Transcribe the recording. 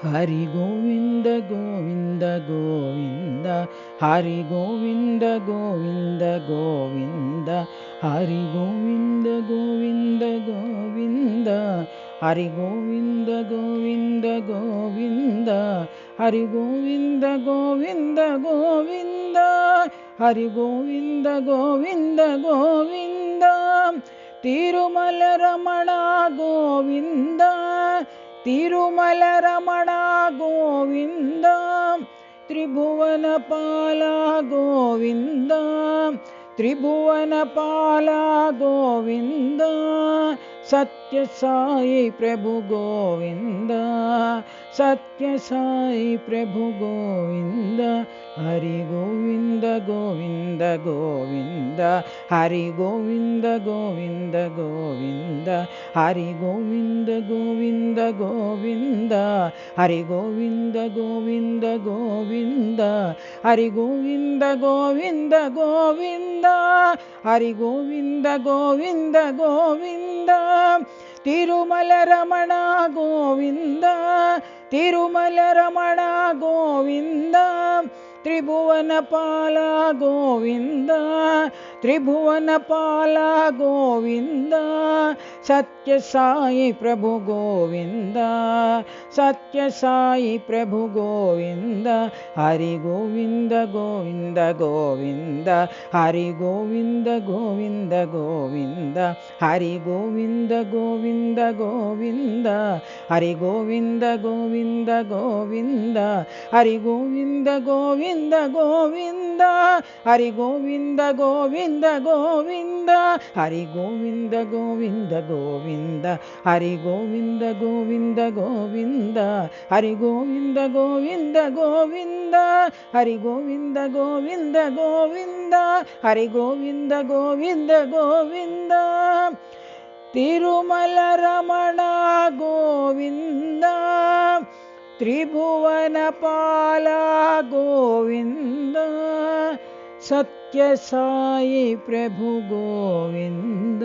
Hari Govinda Govinda Govinda Hari Govinda Govinda Govinda Hari Govinda Govinda Govinda Hari Govinda Govinda Govinda Hari Govinda Govinda Govinda Hari Govinda Govinda Govinda Tirumala Ramana Govinda Tirumala Ramana Govinda Tribhuvana Pala Govinda Tribhuvana Pala Govinda Satya Sai Prabhu Govinda Satya Sai Prabhu Govinda Hari Govinda Govinda Govinda Hari Govinda Govinda Govinda Hari Govinda Govinda Govinda Hari Govinda Govinda Govinda Hari Govinda Govinda Govinda Hari Govinda Govinda Govinda Tirumala Ramana Govinda Tirumala Ramana Govinda Tribhuvana Pala Govinda Tribhuvana Pala Govinda Satya Sai Prabhu Govinda Satya Sai Prabhu Govinda Hari Govinda Govinda Govinda Hari Govinda Govinda Govinda Hari Govinda Govinda Govinda Hari Govinda Govinda Govinda Hari Govinda Govinda Govinda Hari Govinda Govinda Govinda Hari Govinda Govinda Govinda Hari Govinda Govinda Govinda Hari Govinda Govinda Govinda Hari Govinda Govinda Govinda Hari Govinda Govinda Govinda Tirumala Ramana Govinda Tribhuvana Pala Govinda Satya Sai Prabhu Govinda